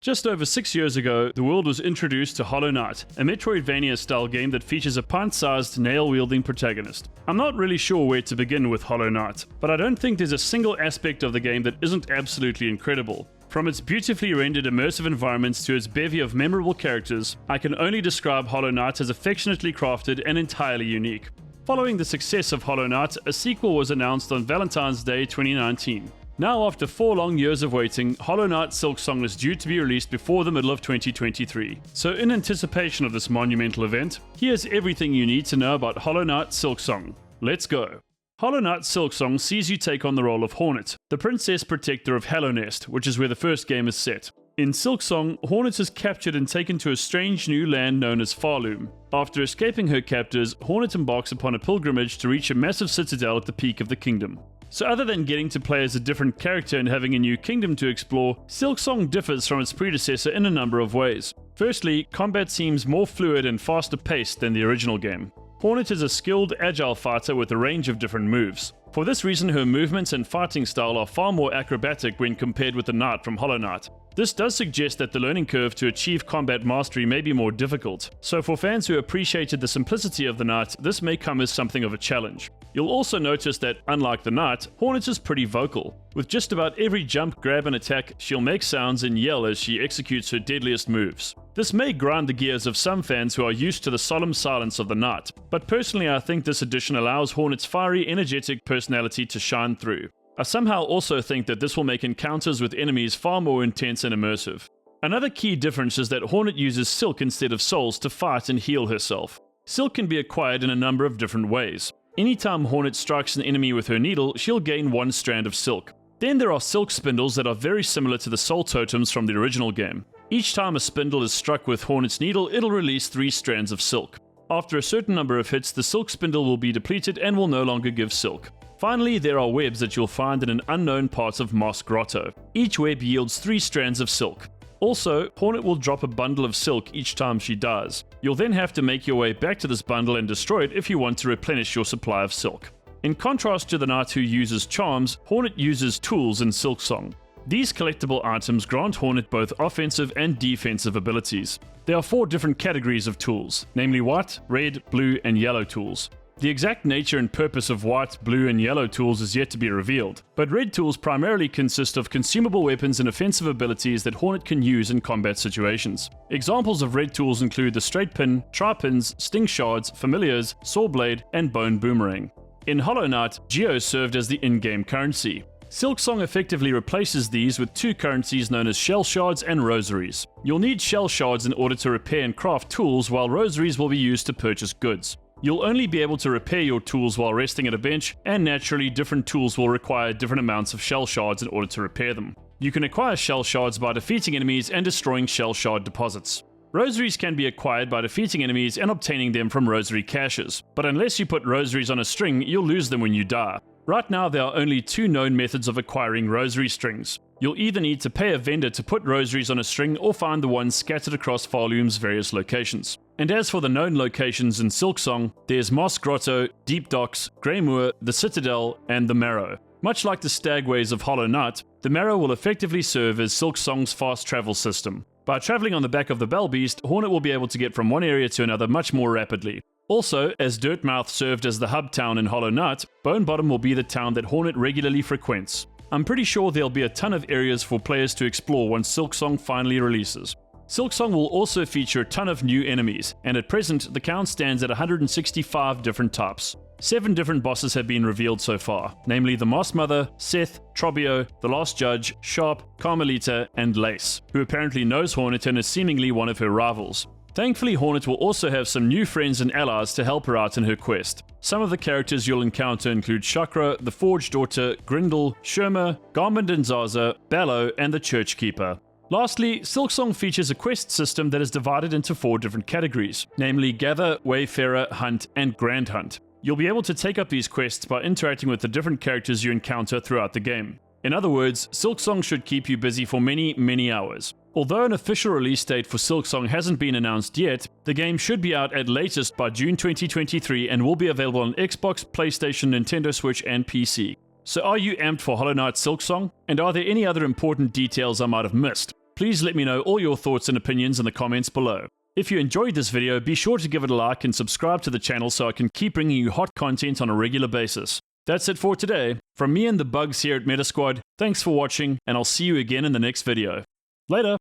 Just over 6 years ago, the world was introduced to Hollow Knight, a Metroidvania-style game that features a pint-sized, nail-wielding protagonist. I'm not really sure where to begin with Hollow Knight, but I don't think there's a single aspect of the game that isn't absolutely incredible. From its beautifully rendered immersive environments to its bevy of memorable characters, I can only describe Hollow Knight as affectionately crafted and entirely unique. Following the success of Hollow Knight, a sequel was announced on Valentine's Day 2019. Now, after 4 long years of waiting, Hollow Knight Silksong is due to be released before the middle of 2023. So in anticipation of this monumental event, here's everything you need to know about Hollow Knight Silksong. Let's go! Hollow Knight Silksong sees you take on the role of Hornet, the princess protector of Hallownest, which is where the first game is set. In Silksong, Hornet is captured and taken to a strange new land known as Farloom. After escaping her captors, Hornet embarks upon a pilgrimage to reach a massive citadel at the peak of the kingdom. So other than getting to play as a different character and having a new kingdom to explore, Silksong differs from its predecessor in a number of ways. Firstly, combat seems more fluid and faster paced than the original game. Hornet is a skilled, agile fighter with a range of different moves. For this reason, her movements and fighting style are far more acrobatic when compared with the Knight from Hollow Knight. This does suggest that the learning curve to achieve combat mastery may be more difficult, so for fans who appreciated the simplicity of the Knight, this may come as something of a challenge. You'll also notice that, unlike the Knight, Hornet is pretty vocal. With just about every jump, grab and attack, she'll make sounds and yell as she executes her deadliest moves. This may grind the gears of some fans who are used to the solemn silence of the Knight, but personally I think this addition allows Hornet's fiery, energetic personality to shine through. I somehow also think that this will make encounters with enemies far more intense and immersive. Another key difference is that Hornet uses Silk instead of Souls to fight and heal herself. Silk can be acquired in a number of different ways. Anytime Hornet strikes an enemy with her needle, she'll gain 1 strand of Silk. Then there are Silk spindles that are very similar to the Soul Totems from the original game. Each time a spindle is struck with Hornet's needle, it'll release 3 strands of Silk. After a certain number of hits, the Silk spindle will be depleted and will no longer give Silk. Finally, there are webs that you'll find in an unknown part of Moss Grotto. Each web yields 3 strands of Silk. Also, Hornet will drop a bundle of Silk each time she dies. You'll then have to make your way back to this bundle and destroy it if you want to replenish your supply of Silk. In contrast to the Knight who uses charms, Hornet uses tools in Silksong. These collectible items grant Hornet both offensive and defensive abilities. There are 4 different categories of tools, namely white, red, blue, and yellow tools. The exact nature and purpose of white, blue, and yellow tools is yet to be revealed, but red tools primarily consist of consumable weapons and offensive abilities that Hornet can use in combat situations. Examples of red tools include the straight pin, tri-pins, sting shards, familiars, saw blade, and bone boomerang. In Hollow Knight, geos served as the in-game currency. Silksong effectively replaces these with 2 currencies known as shell shards and rosaries. You'll need shell shards in order to repair and craft tools, while rosaries will be used to purchase goods. You'll only be able to repair your tools while resting at a bench, and naturally different tools will require different amounts of shell shards in order to repair them. You can acquire shell shards by defeating enemies and destroying shell shard deposits. Rosaries can be acquired by defeating enemies and obtaining them from rosary caches, but unless you put rosaries on a string, you'll lose them when you die. Right now there are only 2 known methods of acquiring rosary strings. You'll either need to pay a vendor to put rosaries on a string or find the ones scattered across Farloom's various locations. And as for the known locations in Silksong, there's Moss Grotto, Deep Docks, Grey Moor, the Citadel, and the Marrow. Much like the Stagways of Hollow Knight, the Marrow will effectively serve as Silksong's fast travel system. By traveling on the back of the Bell Beast, Hornet will be able to get from one area to another much more rapidly. Also, as Dirtmouth served as the hub town in Hollow Knight, Bone Bottom will be the town that Hornet regularly frequents. I'm pretty sure there'll be a ton of areas for players to explore once Silksong finally releases. Silksong will also feature a ton of new enemies, and at present the count stands at 165 different types. 7 different bosses have been revealed so far, namely the Moss Mother, Seth, Trobio, the Last Judge, Sharp, Carmelita, and Lace, who apparently knows Hornet and is seemingly one of her rivals. Thankfully, Hornet will also have some new friends and allies to help her out in her quest. Some of the characters you'll encounter include Chakra, the Forge Daughter, Grindel, Sherma, Garmund and Zaza, Ballo, and the Church Keeper. Lastly, Silksong features a quest system that is divided into 4 different categories, namely Gather, Wayfarer, Hunt, and Grand Hunt. You'll be able to take up these quests by interacting with the different characters you encounter throughout the game. In other words, Silksong should keep you busy for many hours. Although an official release date for Silksong hasn't been announced yet, the game should be out at latest by June 2023 and will be available on Xbox, PlayStation, Nintendo Switch, and PC. So are you amped for Hollow Knight Silksong? And are there any other important details I might have missed? Please let me know all your thoughts and opinions in the comments below. If you enjoyed this video, be sure to give it a like and subscribe to the channel so I can keep bringing you hot content on a regular basis. That's it for today. From me and the bugs here at Metasquad, thanks for watching, and I'll see you again in the next video. Later!